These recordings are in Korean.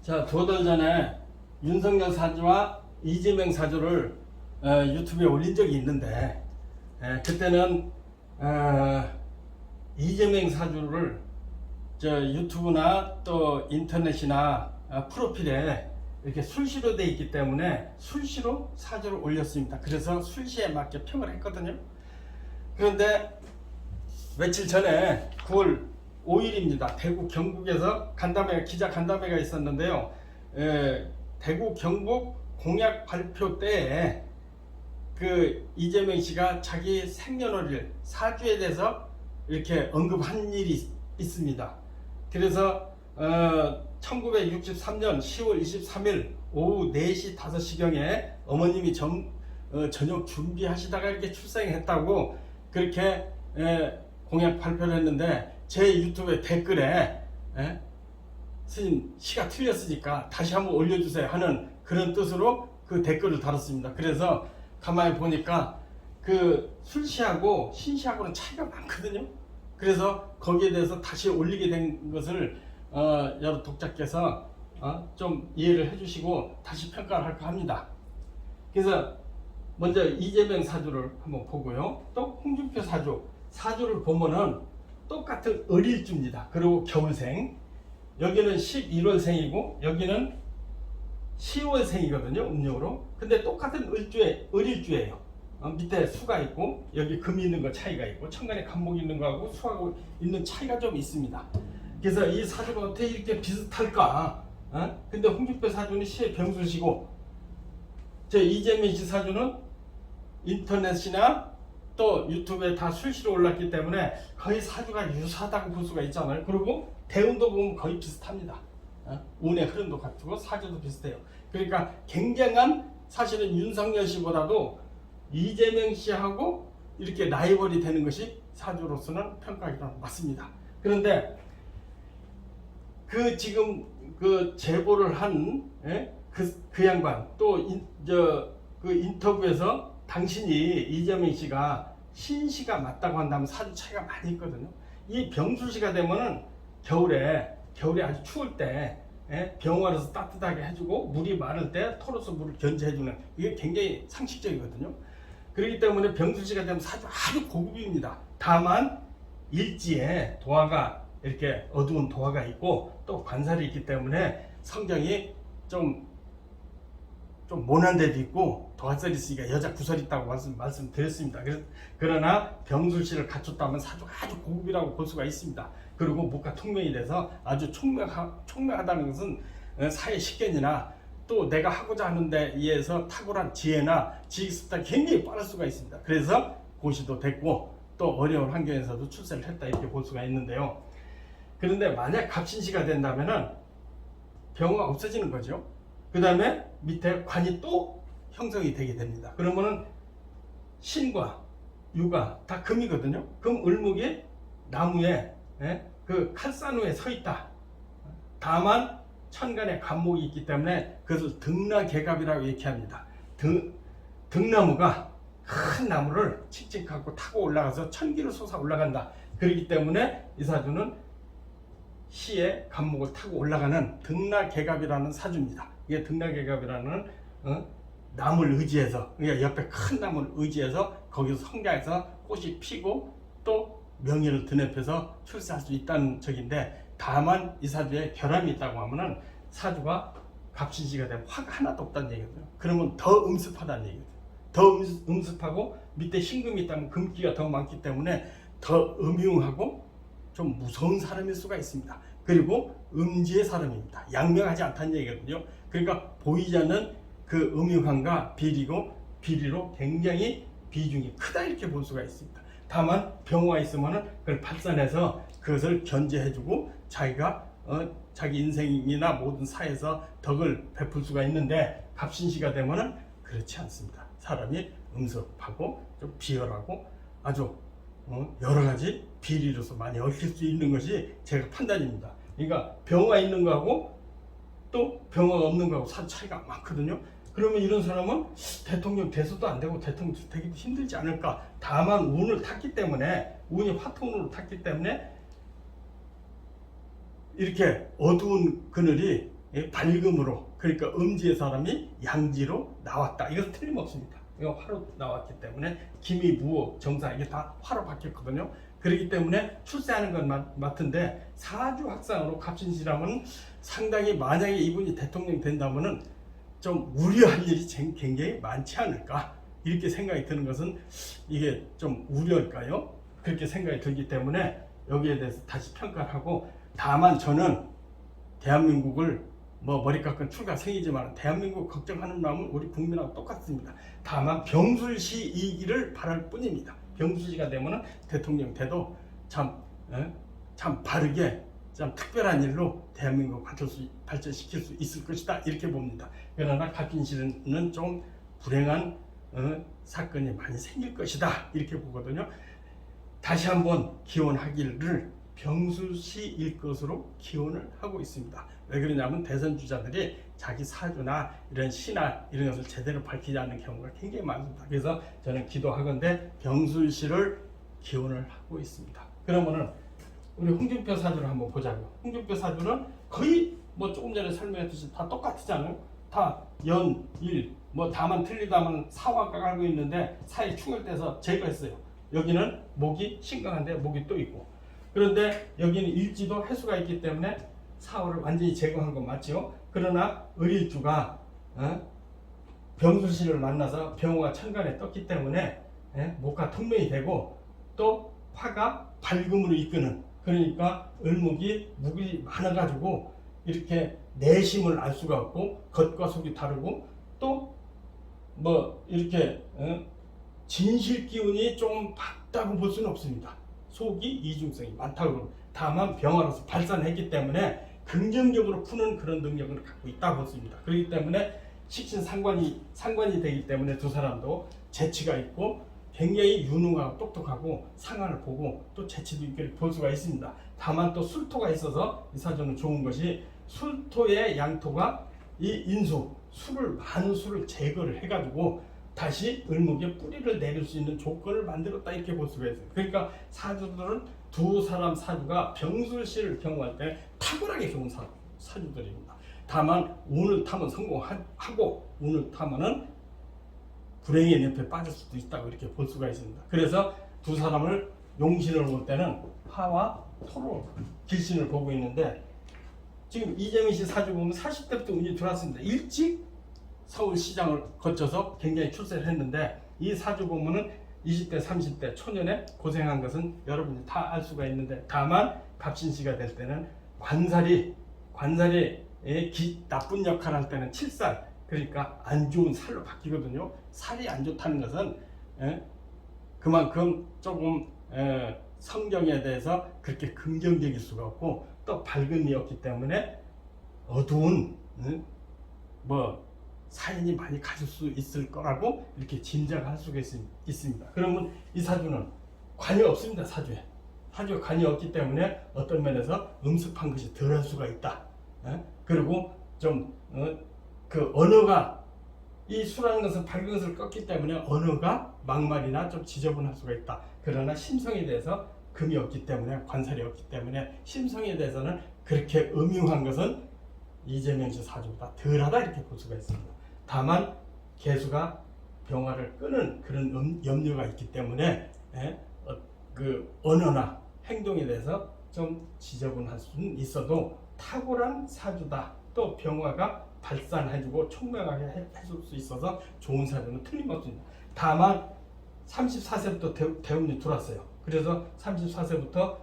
자, 2달 전에 윤석열 사주와 이재명 사주를 유튜브에 올린 적이 있는데, 그때는 이재명 사주를 유튜브나 또 인터넷이나 프로필에 이렇게 술시로 되어 있기 때문에 술시로 사주를 올렸습니다. 그래서 술시에 맞게 평을 했거든요. 그런데 며칠 전에 9월 5일입니다. 대구 경북에서 기자 간담회가 있었는데요. 대구 경북 공약 발표 때에 그 이재명 씨가 자기 생년월일 사주에 대해서 이렇게 언급한 일이 있습니다. 그래서 1963년 10월 23일 오후 4시 5시경에 어머님이 저녁 준비하시다가 이렇게 출생했다고 그렇게 공약 발표를 했는데, 제 유튜브에 댓글에 스님 시가 틀렸으니까 다시 한번 올려주세요 하는 그런 뜻으로 그 댓글을 달았습니다. 그래서 가만히 보니까 그 술시하고 신시하고는 차이가 많거든요. 그래서 거기에 대해서 다시 올리게 된 것을 여러 독자께서 좀 이해를 해주시고 다시 평가를 할까 합니다. 그래서 먼저 이재명 사주를 한번 보고요. 또 홍준표 사주를 보면은 똑같은 을일주입니다. 그리고 겨울생, 여기는 11월생이고 여기는 10월생이거든요, 음력으로. 근데 똑같은 을일주예요. 밑에 수가 있고 여기 금이 있는 거 차이가 있고 천간에 간목이 있는 거하고 수하고 있는 차이가 좀 있습니다. 그래서 이 사주가 어떻게 이렇게 비슷할까? 근데 홍준표 사주는 시의 병수시고, 제 이재명 씨 사주는 인터넷이나 또 유튜브에 다 술시로 올랐기 때문에 거의 사주가 유사하다고 볼 수가 있잖아요. 그리고 대운도 보면 거의 비슷합니다. 운의 흐름도 같고 사주도 비슷해요. 그러니까 굉장한, 사실은 윤석열 씨보다도 이재명 씨하고 이렇게 라이벌이 되는 것이 사주로서는 평가가 맞습니다. 그런데 그 지금 그 제보를 한 그 양반, 또 그 인터뷰에서 당신이 이재명 씨가 신시가 맞다고 한다면 사주 차이가 많이 있거든요. 이 병술시가 되면은 겨울에 아주 추울 때 병원에서 따뜻하게 해주고, 물이 마를 때 털어서 물을 견제해주는, 이게 굉장히 상식적이거든요. 그렇기 때문에 병술시가 되면 사주 아주 고급입니다. 다만 일지에 도화가, 이렇게 어두운 도화가 있고 또 관살이 있기 때문에 성정이 좀 모난 데도 있고 도화살이 있으니까 여자 구설이 있다고 말씀드렸습니다. 그러나 병술시를 갖췄다면 사주가 아주 고급이라고 볼 수가 있습니다. 그리고 목과 통명이 돼서 아주 총명하다는 것은 사회 식견이나 또 내가 하고자 하는 데 의해서 탁월한 지혜나 지식습단이 굉장히 빠를 수가 있습니다. 그래서 고시도 됐고 또 어려운 환경에서도 출세를 했다, 이렇게 볼 수가 있는데요. 그런데 만약 갑신시가 된다면은 병화가 없어지는 거죠. 그 다음에 밑에 관이 또 형성이 되게 됩니다. 그러면은 신과 유가 다 금이거든요. 금 을목이 나무에 그 칼산우에 서 있다. 다만 천간에 간목이 있기 때문에 그것을 등나개갑이라고 얘기합니다. 등나무가 큰 나무를 칙칙 갖고 타고 올라가서 천기를 솟아 올라간다. 그렇기 때문에 이 사주는 시의 간목을 타고 올라가는 등나개갑이라는 사주입니다. 이게 등나개갑이라는 나무를 의지해서, 그러니까 옆에 큰 나무를 의지해서 거기서 성장해서 꽃이 피고 또 명예를 드높여서 출세할 수 있다는 적인데, 다만 이 사주에 결함이 있다고 하면은 사주가 갑신시가 되면 화가 하나도 없다는 얘기거든요. 그러면 더 음습하다는 얘기거든요. 더 음습하고 밑에 신금이 있다면 금기가 더 많기 때문에 더 음흉하고 좀 무서운 사람일 수가 있습니다. 그리고 음지의 사람입니다. 양명하지 않다는 얘기거든요. 그러니까 보이지 않는 그 음흉함과 비리로 굉장히 비중이 크다, 이렇게 볼 수가 있습니다. 다만 병화가 있으면은 그걸 발산해서 그것을 견제해주고 자기가 자기 인생이나 모든 사회에서 덕을 베풀 수가 있는데, 갑신시가 되면은 그렇지 않습니다. 사람이 음습하고 좀 비열하고 아주 여러 가지 비리로서 많이 얽힐 수 있는 것이 제가 판단입니다. 그러니까 병화 있는 거하고 또 병화가 없는 거하고 사주 차이가 많거든요. 그러면 이런 사람은 대통령 돼서도 안 되고 대통령 되기도 힘들지 않을까. 다만 운을 탔기 때문에, 운이 화토운으로 탔기 때문에 이렇게 어두운 그늘이 밝음으로, 그러니까 음지의 사람이 양지로 나왔다. 이것은 틀림없습니다. 이거 화로 나왔기 때문에 기미, 무호, 정사 이게 다 화로 바뀌었거든요. 그렇기 때문에 출세하는 건 맞던데 사주 학상으로 갑신시라면 상당히, 만약에 이분이 대통령 된다면은 좀 우려할 일이 굉장히 많지 않을까, 이렇게 생각이 드는 것은 이게 좀 우려일까요? 그렇게 생각이 들기 때문에 여기에 대해서 다시 평가를 하고, 다만 저는 대한민국을 머리 깎은 출가생이지만 대한민국 걱정하는 마음은 우리 국민하고 똑같습니다. 다만 병술시이기를 바랄 뿐입니다. 병술시가 되면은 대통령 돼도 참 바르게, 참 특별한 일로 대한민국 발전시킬 수 있을 것이다, 이렇게 봅니다. 그러나 갑진시는 좀 불행한 사건이 많이 생길 것이다, 이렇게 보거든요. 다시 한번 기원하기를 병술시일 것으로 기원을 하고 있습니다. 왜 그러냐면 대선 주자들이 자기 사주나 이런 시나 이런 것을 제대로 밝히지 않는 경우가 굉장히 많습니다. 그래서 저는 기도하건대 병술시를 기원을 하고 있습니다. 그러면은 우리 홍준표 사주를 한번 보자고요. 홍준표 사주는 거의 조금 전에 설명했듯이 다 똑같잖아요. 다 연, 일, 다만 틀리다면 사화가 깔고 있는데 사이 충혈돼서 제거했어요. 여기는 목이 심각한데 목이 또 있고, 그런데 여기는 일지도 해수가 있기 때문에 사화를 완전히 제거한 건 맞죠. 그러나 을일주가 병술시를 만나서 병호가 천간에 떴기 때문에 목화 통명이 되고, 또 화가 밝음으로 이끄는, 그러니까 을목이 목이 많아가지고 이렇게 내심을 알 수가 없고 겉과 속이 다르고, 또 이렇게 진실 기운이 좀 밝다고 볼 수는 없습니다. 속이 이중성이 많다고. 다만 병화로서 발산했기 때문에 긍정적으로 푸는 그런 능력을 갖고 있다고 보습니다. 그렇기 때문에 식신 상관이 되기 때문에 두 사람도 재치가 있고 굉장히 유능하고 똑똑하고 상황을 보고 또 재치도 있게 볼 수가 있습니다. 다만 또 술토가 있어서 이 사주는 좋은 것이, 술토의 양토가 이 인수, 많은 술을 제거를 해가지고 다시 을목에 뿌리를 내릴 수 있는 조건을 만들었다, 이렇게 볼 수가 있어요. 그러니까 사주들은 두 사람 사주가 병술시를 경험할 때 탁월하게 좋은 사주들입니다. 다만 운을 타면 성공하고 운을 타면은 불행의 늪에 빠질 수도 있다고 이렇게 볼 수가 있습니다. 그래서 두 사람을 용신을 볼 때는 화와 토로 길신을 보고 있는데, 지금 이재명 씨 사주 보면 40대부터 운이 들어왔습니다. 일찍 서울시장을 거쳐서 굉장히 출세를 했는데, 이 사주 보면은 20대 30대 초년에 고생한 것은 여러분이 다 알 수가 있는데, 다만 갑신시가 될 때는 관살이 나쁜 역할을 할 때는 칠살, 그러니까 안 좋은 살로 바뀌거든요. 살이 안 좋다는 것은 그만큼 조금 성경에 대해서 그렇게 긍정적일 수가 없고, 또 밝음이 없기 때문에 어두운 사인이 많이 가질 수 있을 거라고 이렇게 짐작할 수가 있습니다. 그러면 이 사주는 관이 없습니다. 사주에 관이 없기 때문에 어떤 면에서 음습한 것이 덜할 수가 있다. 그리고 좀 그 언어가, 이 수라는 것은 밝은 것을 껐기 때문에 언어가 막말이나 좀 지저분할 수가 있다. 그러나 심성에 대해서 금이 없기 때문에, 관살이 없기 때문에 심성에 대해서는 그렇게 음흉한 것은 이재명 씨 사주보다 덜하다, 이렇게 볼 수가 있습니다. 다만 개수가 병화를 끄는 그런 염려가 있기 때문에 그 언어나 행동에 대해서 좀 지저분할 수는 있어도 탁월한 사주다. 또 병화가 발산해주고 총명하게 해줄 수 있어서 좋은 사주는 틀림없습니다. 다만 34세부터 대운이 들어왔어요. 그래서 34세부터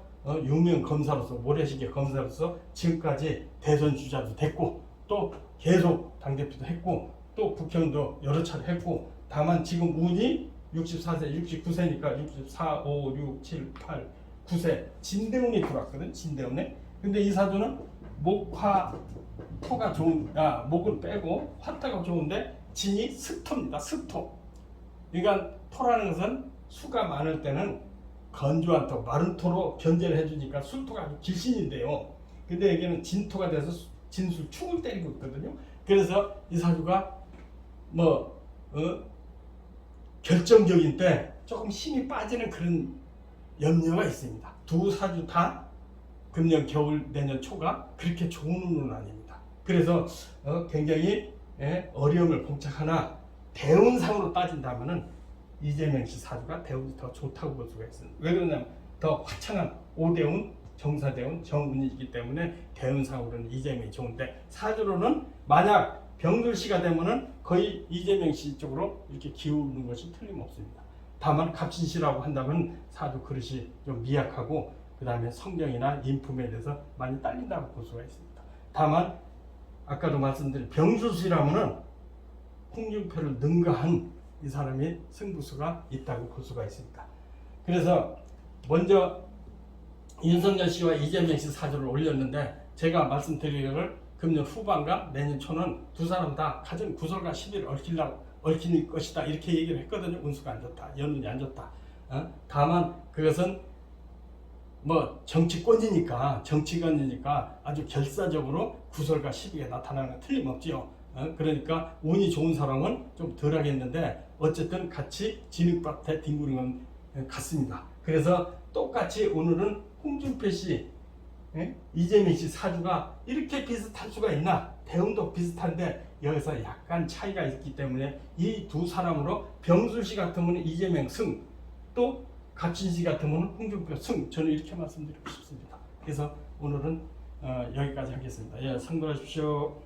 유명 검사로서, 모래시계 검사로서 지금까지 대선 주자도 됐고, 또 계속 당대표도 했고, 또 국회의원도 여러 차례 했고, 다만 지금 운이 64세, 69세니까 64, 5, 6, 7, 8, 9세 진대운이 들어왔거든. 진대운에. 근데 이 사주는 목화 토가 목을 빼고 화토가 좋은데 진이 습토입니다. 습토. 그러니까 토라는 것은 수가 많을 때는 건조한 토, 마른 토로 견제를 해주니까 술토가 아주 길신인데요. 근데 여기는 진토가 돼서 진술 축을 때리고 있거든요. 그래서 이 사주가 결정적인 때 조금 힘이 빠지는 그런 염려가 있습니다. 두 사주 다 금년 겨울 내년 초가 그렇게 좋은 운은 아닙니다. 그래서 굉장히 어려움을 봉착하나 대운상으로 따진다면은 이재명 씨 사주가 대운이 더 좋다고 볼 수가 있습니다. 왜 그러냐면 더 화창한 오대운, 정사대운, 정운이기 때문에 대운상으로는 이재명이 좋은데 사주로는 만약 병술씨가 되면은 거의 이재명 씨 쪽으로 이렇게 기우는 것이 틀림없습니다. 다만 갑신씨라고 한다면 사주 그릇이 좀 미약하고 그 다음에 성경이나 인품에 대해서 많이 딸린다고 볼 수가 있습니다. 다만 아까도 말씀드린 병술씨라면은 홍준표를 능가한 이 사람이 승부수가 있다고 볼 수가 있습니다. 그래서 먼저 윤석열 씨와 이재명 씨 사주를 올렸는데 제가 말씀드리기를 금년 후반과 내년 초는 두 사람 다 가진 구설과 시비를 얽힐 것이다 이렇게 얘기를 했거든요. 운수가 안 좋다, 연운이 안 좋다. 다만 그것은 뭐 정치권이니까 아주 결사적으로 구설과 시비가 나타나는 건 틀림없지요. 그러니까 운이 좋은 사람은 좀 덜하겠는데 어쨌든 같이 진흙밭에 뒹구는 건 같습니다. 그래서 똑같이 오늘은 홍준표 씨, 이재명 씨 사주가 이렇게 비슷할 수가 있나? 대운도 비슷한데 여기서 약간 차이가 있기 때문에 이 두 사람으로 병술 씨 같으면 이재명 승, 또 갑신 씨 같으면 홍준표 승, 저는 이렇게 말씀드리고 싶습니다. 그래서 오늘은 여기까지 하겠습니다. 예, 상담하십시오.